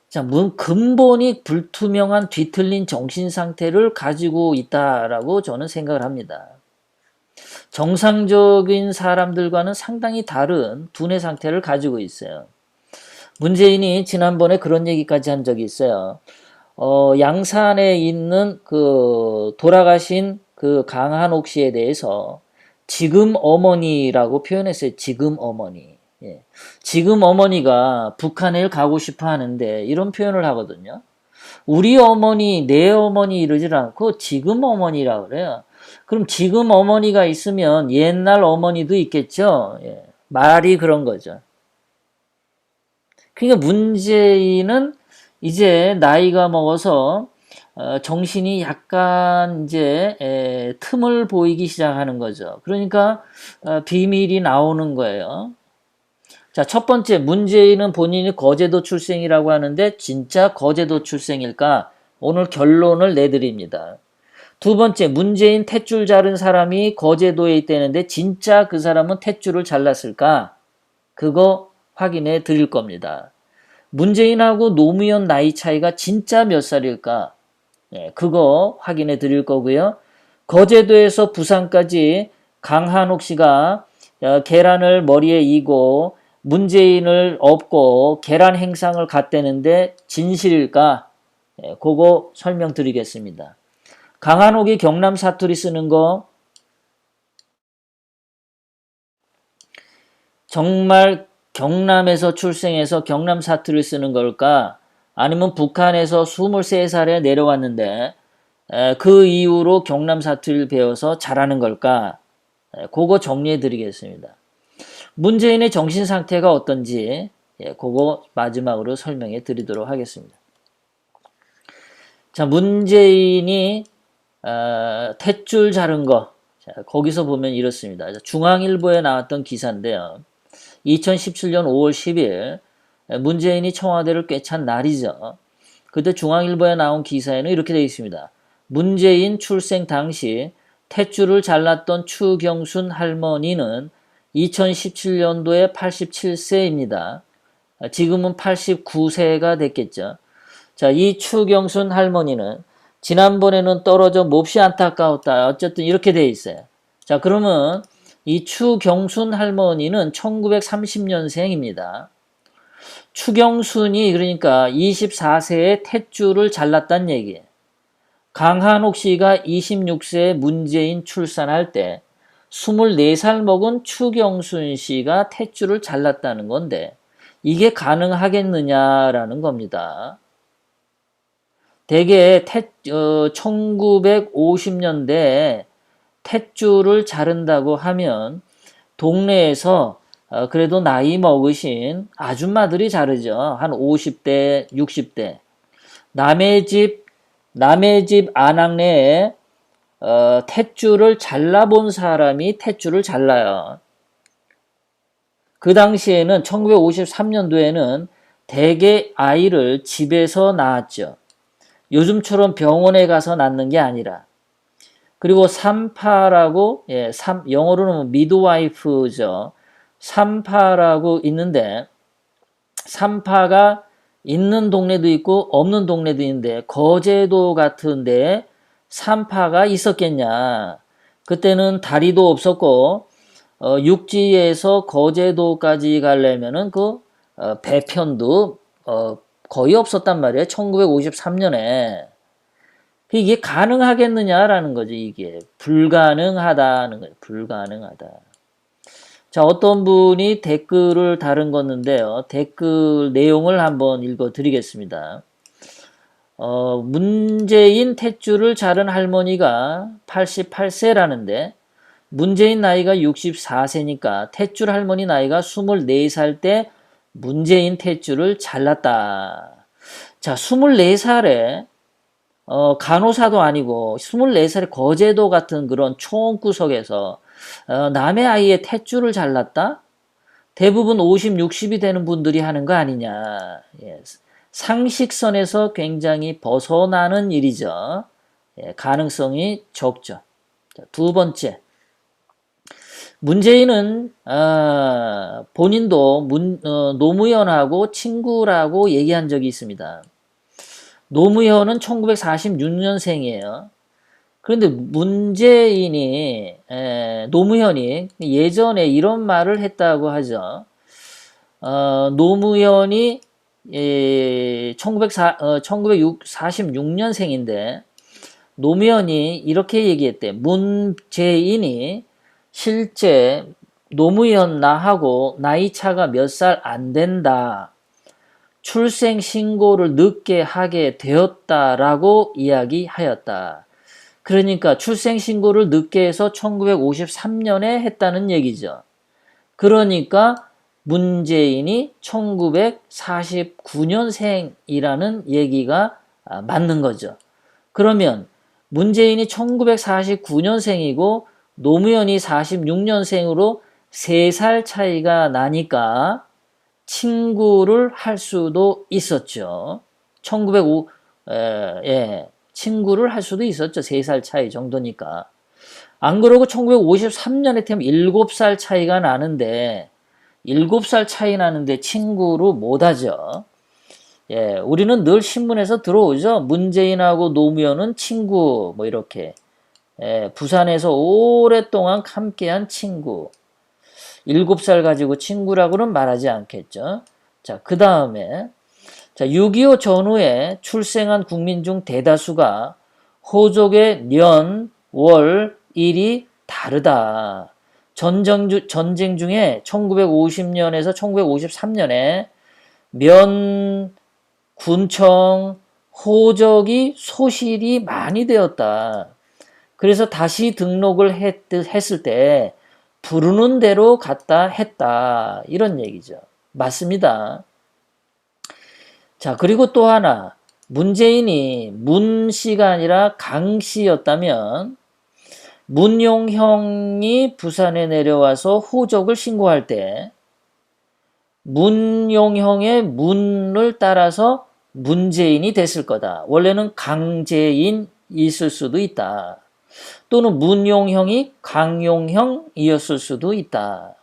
자, 근본이 불투명한 뒤틀린 정신 상태를 가지고 있다라고 저는 생각을 합니다. 정상적인 사람들과는 상당히 다른 두뇌 상태를 가지고 있어요. 문재인이 지난번에 그런 얘기까지 한 적이 있어요. 양산에 있는 돌아가신 강한옥 씨에 대해서 지금 어머니라고 표현했어요. 지금 어머니. 예. 지금 어머니가 북한에 가고 싶어 하는데 이런 표현을 하거든요. 우리 어머니, 내 어머니 이러질 않고 지금 어머니라 그래요. 그럼 지금 어머니가 있으면 옛날 어머니도 있겠죠. 예. 말이 그런 거죠. 그러니까 문재인은 이제 나이가 먹어서 정신이 약간 이제 틈을 보이기 시작하는 거죠. 그러니까 비밀이 나오는 거예요. 자, 첫 번째, 문재인은 본인이 거제도 출생이라고 하는데 진짜 거제도 출생일까? 오늘 결론을 내드립니다. 두 번째, 문재인 탯줄 자른 사람이 거제도에 있다는데 진짜 그 사람은 탯줄을 잘랐을까? 그거 확인해 드릴 겁니다. 문재인하고 노무현 나이 차이가 진짜 몇 살일까? 네, 그거 확인해 드릴 거고요. 거제도에서 부산까지 강한옥 씨가 계란을 머리에 이고 문재인을 업고 계란 행상을 갔다는데 진실일까? 네, 그거 설명드리겠습니다. 강한옥이 경남 사투리 쓰는 거 정말 경남에서 출생해서 경남 사투리를 쓰는 걸까? 아니면 북한에서 23살에 내려왔는데 그 이후로 경남 사투리를 배워서 잘하는 걸까? 그거 정리해 드리겠습니다. 문재인의 정신 상태가 어떤지 그거 마지막으로 설명해 드리도록 하겠습니다. 자, 문재인이 탯줄 자른 거 거기서 보면 이렇습니다. 중앙일보에 나왔던 기사인데요. 2017년 5월 10일 문재인이 청와대를 꿰찬 날이죠. 그때 중앙일보에 나온 기사에는 이렇게 되어 있습니다. 문재인 출생 당시 탯줄을 잘랐던 추경순 할머니는 2017년도에 87세입니다. 지금은 89세가 됐겠죠. 자, 이 추경순 할머니는 지난번에는 떨어져 몹시 안타까웠다. 어쨌든 이렇게 되어 있어요. 자, 그러면 이 추경순 할머니는 1930년생입니다. 추경순이 그러니까 24세에 탯줄을 잘랐단 얘기예요. 강한옥 씨가 26세에 문재인 출산할 때 24살 먹은 추경순 씨가 탯줄을 잘랐다는 건데 이게 가능하겠느냐라는 겁니다. 대개 1950년대에 탯줄을 자른다고 하면 동네에서 그래도 나이 먹으신 아줌마들이 자르죠. 한 50대, 60대. 남의 집 안악내에 탯줄을 잘라본 사람이 탯줄을 잘라요. 그 당시에는 1953년도에는 대개 아이를 집에서 낳았죠. 요즘처럼 병원에 가서 낳는 게 아니라. 그리고 산파라고 영어로는 미드와이프죠. 산파라고 있는데 산파가 있는 동네도 있고 없는 동네도 있는데 거제도 같은 데에 산파가 있었겠냐. 그때는 다리도 없었고 육지에서 거제도까지 가려면은 배편도 거의 없었단 말이에요. 1953년에. 이게 가능하겠느냐라는 거죠. 이게 불가능하다는 거예요. 불가능하다. 자, 어떤 분이 댓글을 다른 건데요. 댓글 내용을 한번 읽어 드리겠습니다. 문재인 탯줄을 자른 할머니가 88세라는데 문재인 나이가 64세니까 탯줄 할머니 나이가 24살 때 문재인 탯줄을 잘랐다. 자, 24살에 간호사도 아니고 24살에 거제도 같은 그런 총구석에서 남의 아이의 탯줄을 잘랐다? 대부분 50, 60이 되는 분들이 하는 거 아니냐. 예, 상식선에서 굉장히 벗어나는 일이죠. 예, 가능성이 적죠. 자, 두 번째. 문재인은 본인도 노무현하고 친구라고 얘기한 적이 있습니다. 노무현은 1946년생이에요. 그런데 노무현이 예전에 이런 말을 했다고 하죠. 노무현이 1946년생인데 노무현이 이렇게 얘기했대. 문재인이 실제 노무현 나하고 나이 차가 몇 살 안 된다. 출생 신고를 늦게 하게 되었다라고 이야기하였다. 그러니까 출생 신고를 늦게 해서 1953년에 했다는 얘기죠. 그러니까 문재인이 1949년생이라는 얘기가 맞는 거죠. 그러면 문재인이 1949년생이고 노무현이 46년생으로 3살 차이가 나니까 친구를 할 수도 있었죠. 친구를 할 수도 있었죠. 3살 차이 정도니까. 안 그러고 1953년에 되면 7살 차이가 나는데 7살 차이 나는데 친구로 못하죠. 우리는 늘 신문에서 들어오죠. 문재인하고 노무현은 친구 뭐 이렇게. 부산에서 오랫동안 함께한 친구. 7살 가지고 친구라고는 말하지 않겠죠. 자, 그 다음에 6.25 전후에 출생한 국민 중 대다수가 호족의 년, 월, 일이 다르다. 전쟁 중에 1950년에서 1953년에 면, 군청, 호적이 소실이 많이 되었다. 그래서 다시 등록을 했을 때 부르는 대로 갔다 했다. 이런 얘기죠. 맞습니다. 자, 그리고 또 하나. 문재인이 문씨가 아니라 강씨였다면 문용형이 부산에 내려와서 호적을 신고할 때 문용형의 문을 따라서 문재인이 됐을 거다. 원래는 강재인 있을 수도 있다. 또는 문용형이 강용형이었을 수도 있다.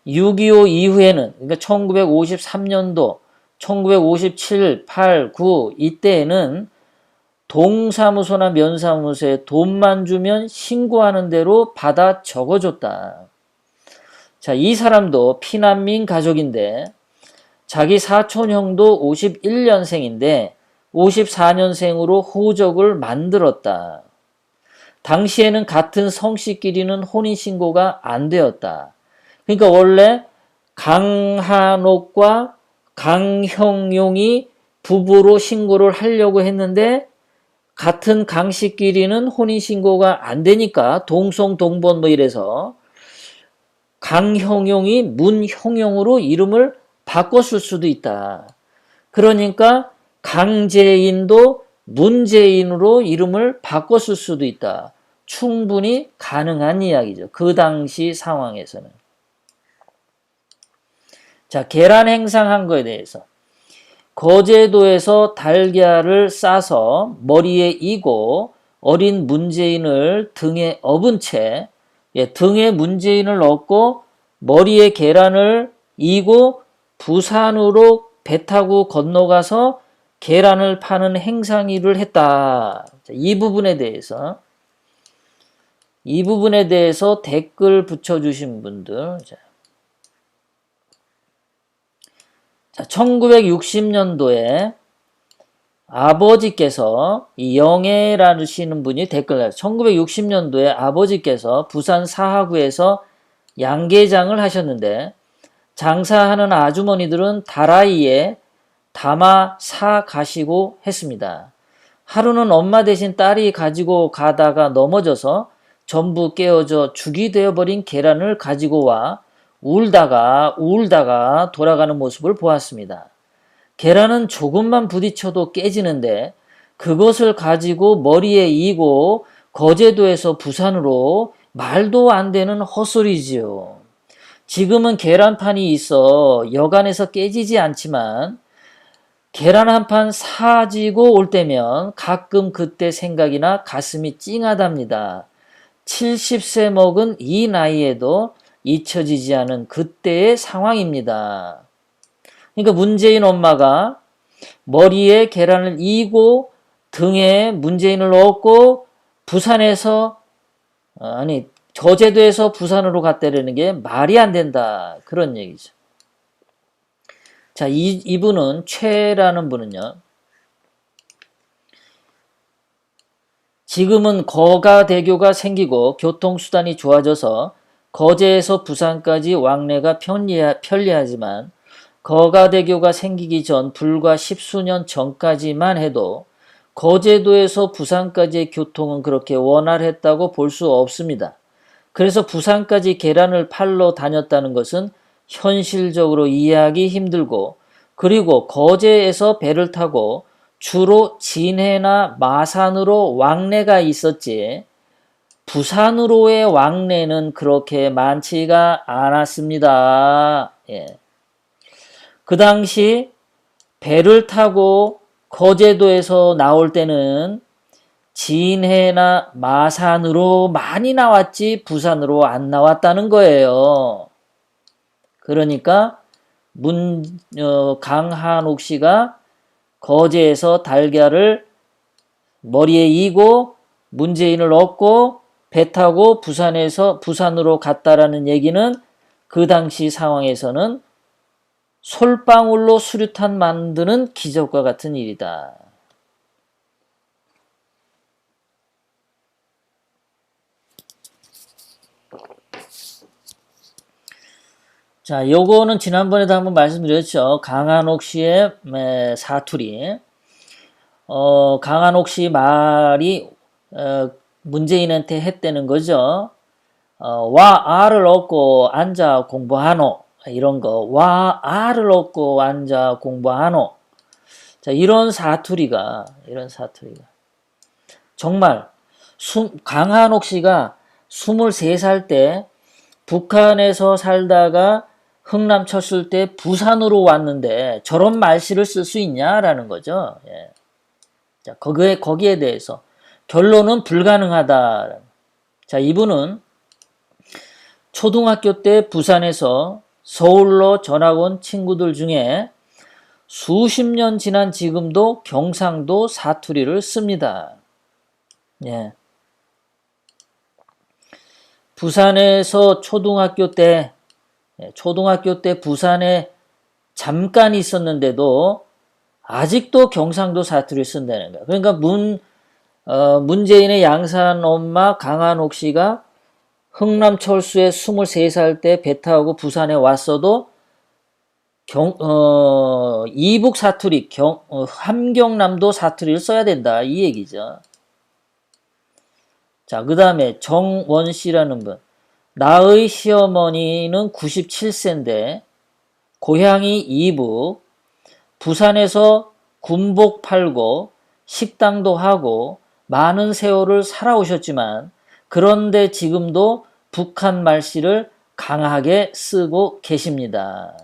6.25 이후에는, 그러니까 1953년도, 1957, 8, 9 이때에는 동사무소나 면사무소에 돈만 주면 신고하는 대로 받아 적어줬다. 자, 이 사람도 피난민 가족인데 자기 사촌형도 51년생인데 54년생으로 호적을 만들었다. 당시에는 같은 성씨끼리는 혼인신고가 안 되었다. 그러니까 원래 강한옥과 강형용이 부부로 신고를 하려고 했는데 같은 강씨끼리는 혼인신고가 안 되니까 동성동본 뭐 이래서 강형용이 문형용으로 이름을 바꿨을 수도 있다. 그러니까 강재인도 문재인으로 이름을 바꿨을 수도 있다. 충분히 가능한 이야기죠. 그 당시 상황에서는. 자, 계란 행상한 거에 대해서. 거제도에서 달걀을 싸서 머리에 이고 어린 문재인을 등에 업은 채 등에 문재인을 업고 머리에 계란을 이고 부산으로 배 타고 건너가서 계란을 파는 행상일을 했다. 이 부분에 대해서 댓글 붙여주신 분들. 자, 1960년도에 아버지께서 이 영애라시는 분이 댓글 달았어요. 1960년도에 아버지께서 부산 사하구에서 양계장을 하셨는데 장사하는 아주머니들은 다라이에 담아 사 가시고 했습니다. 하루는 엄마 대신 딸이 가지고 가다가 넘어져서 전부 깨어져 죽이 되어버린 계란을 가지고 와 울다가 돌아가는 모습을 보았습니다. 계란은 조금만 부딪혀도 깨지는데 그것을 가지고 머리에 이고 거제도에서 부산으로 말도 안 되는 헛소리지요. 지금은 계란판이 있어 여간에서 깨지지 않지만 계란 한 판 사지고 올 때면 가끔 그때 생각이나 가슴이 찡하답니다. 70세 먹은 이 나이에도 잊혀지지 않은 그때의 상황입니다. 그러니까 문재인 엄마가 머리에 계란을 이고 등에 문재인을 업고 부산에서 저제도에서 부산으로 갔다라는 게 말이 안 된다. 그런 얘기죠. 자, 이분은 최라는 분은요. 지금은 거가대교가 생기고 교통수단이 좋아져서 거제에서 부산까지 왕래가 편리하지만 거가대교가 생기기 전 불과 10수년 전까지만 해도 거제도에서 부산까지의 교통은 그렇게 원활했다고 볼 수 없습니다. 그래서 부산까지 계란을 팔러 다녔다는 것은 현실적으로 이해하기 힘들고, 그리고 거제에서 배를 타고 주로 진해나 마산으로 왕래가 있었지 부산으로의 왕래는 그렇게 많지가 않았습니다. 예. 그 당시 배를 타고 거제도에서 나올 때는 진해나 마산으로 많이 나왔지 부산으로 안 나왔다는 거예요. 그러니까 강한옥 씨가 거제에서 달걀을 머리에 이고 문재인을 얻고 배 타고 부산으로 갔다라는 얘기는 그 당시 상황에서는 솔방울로 수류탄 만드는 기적과 같은 일이다. 자, 요거는 지난번에도 한번 말씀드렸죠. 강한옥 씨의 사투리. 강한옥 씨 말이 문재인한테 했다는 거죠. 와 알을 얻고 앉아 공부하노. 이런 거. 와 알을 얻고 앉아 공부하노. 자, 이런 사투리가 정말 강한옥 씨가 23살 때 북한에서 살다가 흥남 쳤을 때 부산으로 왔는데 저런 말씨를 쓸 수 있냐라는 거죠. 예. 자, 거기에 대해서 결론은 불가능하다. 자, 이분은 초등학교 때 부산에서 서울로 전학 온 친구들 중에 수십 년 지난 지금도 경상도 사투리를 씁니다. 예. 부산에서 초등학교 때 부산에 잠깐 있었는데도 아직도 경상도 사투리를 쓴다는 거야. 그러니까 문재인의 양산 엄마 강한옥 씨가 흥남 철수에 23살 때 배 타고 부산에 왔어도 이북 사투리, 함경남도 사투리를 써야 된다. 이 얘기죠. 자, 그 다음에 정원 씨라는 분. 나의 시어머니는 97세인데 고향이 이북, 부산에서 군복 팔고 식당도 하고 많은 세월을 살아오셨지만 그런데 지금도 북한 말씨를 강하게 쓰고 계십니다.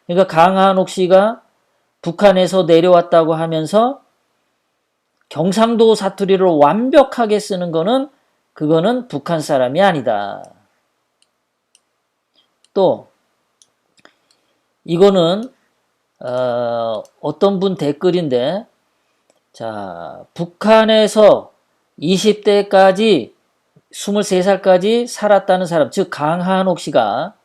그러니까 강한옥 씨가 북한에서 내려왔다고 하면서 경상도 사투리를 완벽하게 쓰는 그거는 북한 사람이 아니다. 또 이거는 어떤 분 댓글인데, 자, 북한에서 20대까지 23살까지 살았다는 사람, 즉 강한옥 씨가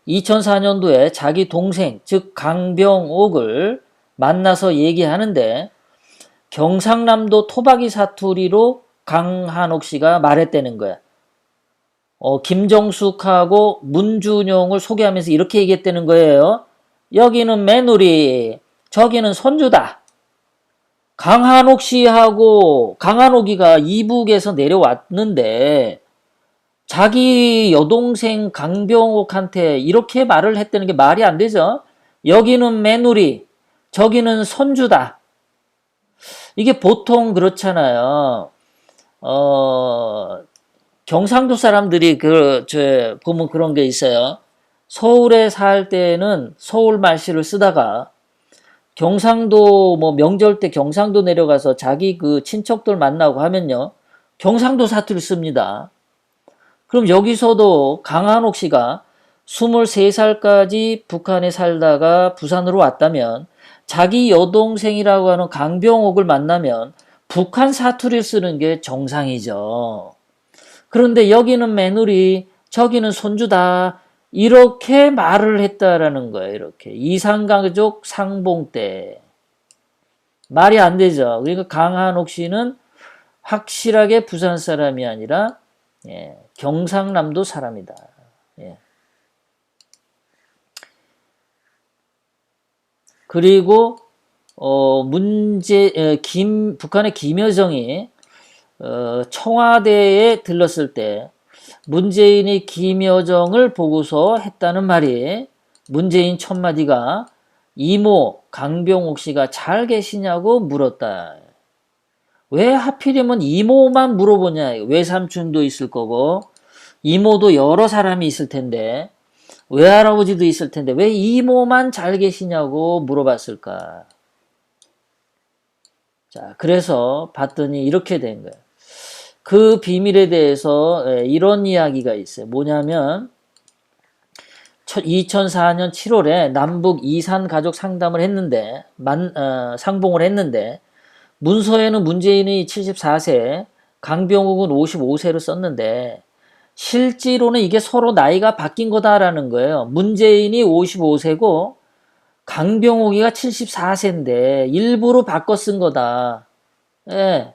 2004년도에 자기 동생, 즉 강병옥을 만나서 얘기하는데 경상남도 토박이 사투리로 강한옥 씨가 말했다는 거야. 김정숙하고 문준용을 소개하면서 이렇게 얘기했다는 거예요. 여기는 며느리, 저기는 손주다. 강한옥 씨하고 강한옥이가 이북에서 내려왔는데 자기 여동생 강병옥한테 이렇게 말을 했다는 게 말이 안 되죠. 여기는 며느리, 저기는 손주다. 이게 보통 그렇잖아요. 경상도 사람들이 보면 그런 게 있어요. 서울에 살 때는 서울 말씨를 쓰다가 경상도 명절 때 경상도 내려가서 자기 그 친척들 만나고 하면요 경상도 사투리 씁니다. 그럼 여기서도 강한옥 씨가 23살까지 북한에 살다가 부산으로 왔다면 자기 여동생이라고 하는 강병옥을 만나면 북한 사투리를 쓰는 게 정상이죠. 그런데 여기는 며느리, 저기는 손주다. 이렇게 말을 했다라는 거예요. 이렇게. 이산가족 상봉 때. 말이 안 되죠. 그러니까 강한옥 씨는 확실하게 부산 사람이 아니라 경상남도 사람이다. 예. 그리고 북한의 김여정이 청와대에 들렀을 때 문재인이 김여정을 보고서 했다는 말이 문재인 첫마디가 이모 강병옥 씨가 잘 계시냐고 물었다. 왜 하필이면 이모만 물어보냐. 외삼촌도 있을 거고 이모도 여러 사람이 있을 텐데 외할아버지도 있을 텐데 왜 이모만 잘 계시냐고 물어봤을까. 자, 그래서 봤더니 이렇게 된 거예요. 그 비밀에 대해서 이런 이야기가 있어요. 뭐냐면 2004년 7월에 남북 이산 가족 상담을 했는데 상봉을 했는데 문서에는 문재인이 74세, 강병욱은 55세로 썼는데 실제로는 이게 서로 나이가 바뀐 거다라는 거예요. 문재인이 55세고 강병욱이가 74세인데 일부러 바꿔 쓴 거다. 예.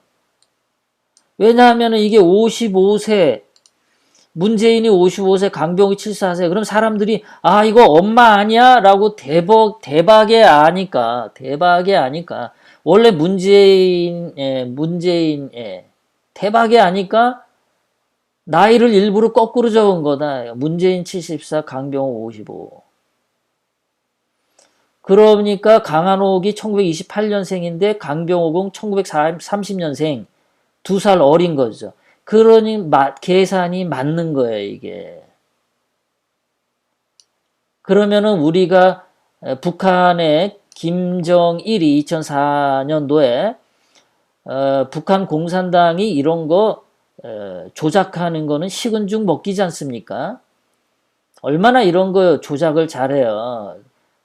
왜냐하면 이게 55세, 문재인이 55세, 강병욱이 74세. 그럼 사람들이 아 이거 엄마 아니야? 라고 대박에 아니까 원래 문재인 대박에 아니까 나이를 일부러 거꾸로 적은 거다. 문재인 74, 강병욱 55. 그러니까 강한옥이 1928년생인데 강병옥은 1930년생 2살 어린 거죠. 그러니 계산이 맞는 거예요, 이게. 그러면은 우리가 북한의 김정일이 2004년도에 북한 공산당이 이런 거 조작하는 거는 식은 죽 먹기지 않습니까? 얼마나 이런 거 조작을 잘해요.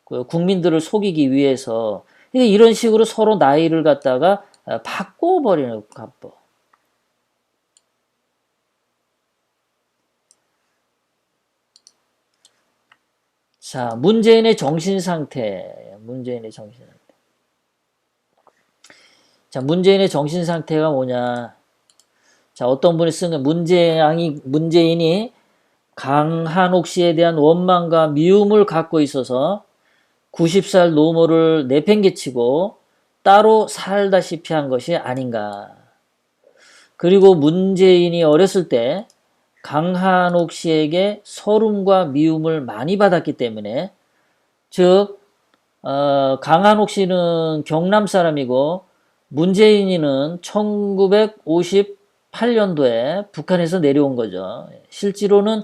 국민들을 속이기 위해서. 이런 식으로 서로 나이를 갖다가 바꿔버리는 가법. 자, 문재인의 정신상태. 자, 문재인의 정신상태가 뭐냐. 자, 어떤 분이 쓴 거, 문재인이 강한옥 씨에 대한 원망과 미움을 갖고 있어서 90살 노모를 내팽개치고 따로 살다시피 한 것이 아닌가. 그리고 문재인이 어렸을 때 강한옥 씨에게 서름과 미움을 많이 받았기 때문에 즉 강한옥 씨는 경남 사람이고 문재인이는 1958년도에 북한에서 내려온 거죠. 실제로는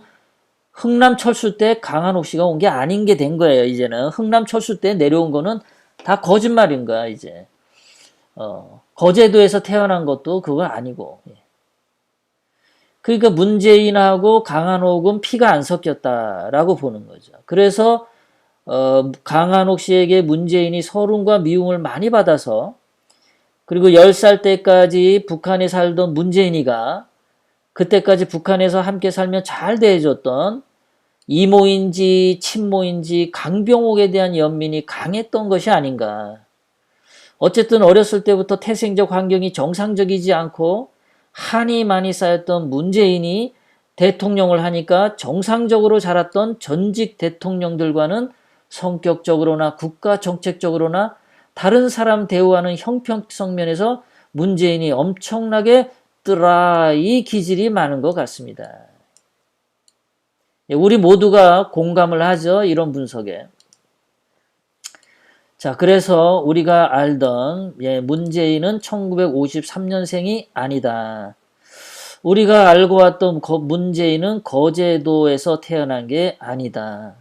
흥남 철수 때 강한옥 씨가 온 게 아닌 게 된 거예요. 이제는 흥남 철수 때 내려온 거는 다 거짓말인 거야. 이제 거제도에서 태어난 것도 그건 아니고. 그러니까 문재인하고 강한옥은 피가 안 섞였다라고 보는 거죠. 그래서 강한옥 씨에게 문재인이 서름과 미움을 많이 받아서 그리고 10살 때까지 북한에 살던 문재인이가 그때까지 북한에서 함께 살며 잘 대해줬던 이모인지 친모인지 강병옥에 대한 연민이 강했던 것이 아닌가. 어쨌든 어렸을 때부터 태생적 환경이 정상적이지 않고 한이 많이 쌓였던 문재인이 대통령을 하니까 정상적으로 자랐던 전직 대통령들과는 성격적으로나 국가 정책적으로나 다른 사람 대우하는 형평성 면에서 문재인이 엄청나게 드라이 기질이 많은 것 같습니다. 우리 모두가 공감을 하죠. 이런 분석에. 자, 그래서 우리가 알던 문재인은 1953년생이 아니다. 우리가 알고 왔던 문재인은 거제도에서 태어난 게 아니다.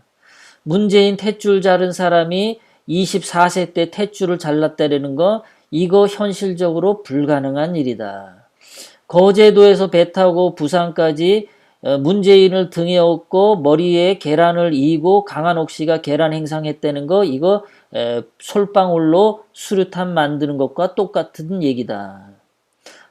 문재인 탯줄 자른 사람이 24세 때 탯줄을 잘랐다라는 거 이거 현실적으로 불가능한 일이다. 거제도에서 배 타고 부산까지 문재인을 등에 업고 머리에 계란을 이고 강한옥 씨가 계란 행상했다는 거 이거 솔방울로 수류탄 만드는 것과 똑같은 얘기다.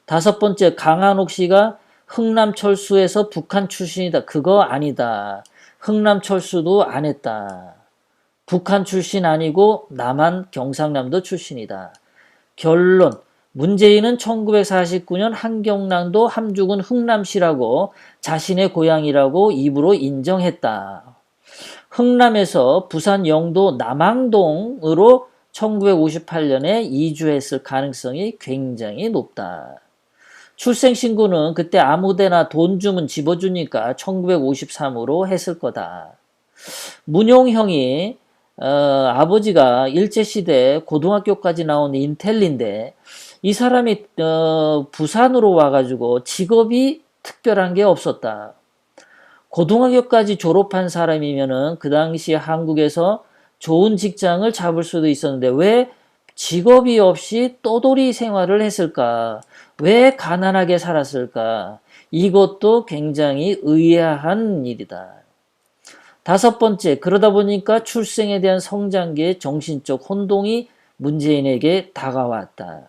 다섯 번째, 강한옥 씨가 흥남철수에서 북한 출신이다. 그거 아니다. 흥남철수도 안 했다. 북한 출신 아니고 남한 경상남도 출신이다. 결론, 문재인은 1949년 한경남도 함죽은 흥남시라고 자신의 고향이라고 입으로 인정했다. 흥남에서 부산 영도 남항동으로 1958년에 이주했을 가능성이 굉장히 높다. 출생신고는 그때 아무데나 돈 주면 집어주니까 1953으로 했을 거다. 문용형이 아버지가 일제시대 고등학교까지 나온 인텔리인데 이 사람이 부산으로 와가지고 직업이 특별한 게 없었다. 고등학교까지 졸업한 사람이면은 그 당시 한국에서 좋은 직장을 잡을 수도 있었는데 왜 직업이 없이 떠돌이 생활을 했을까? 왜 가난하게 살았을까? 이것도 굉장히 의아한 일이다. 다섯 번째, 그러다 보니까 출생에 대한 성장기의 정신적 혼동이 문재인에게 다가왔다.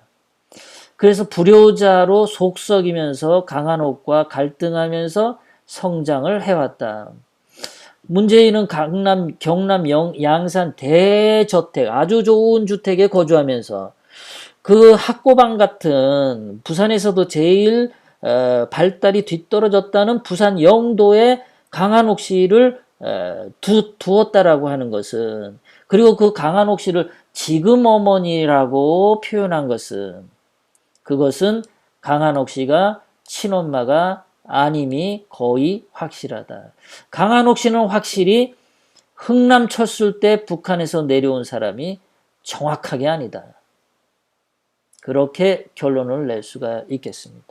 그래서 불효자로 속썩이면서 강한옥과 갈등하면서 성장을 해왔다. 문재인은 경남 양산 대저택, 아주 좋은 주택에 거주하면서 그 학고방 같은 부산에서도 제일 발달이 뒤떨어졌다는 부산 영도에 강한옥 씨를 두었다라고 하는 것은, 그리고 그 강한옥 씨를 지금 어머니라고 표현한 것은, 그것은 강한옥 씨가 친엄마가 아님이 거의 확실하다. 강한옥 씨는 확실히 흥남 쳤을 때 북한에서 내려온 사람이 정확하게 아니다. 그렇게 결론을 낼 수가 있겠습니다.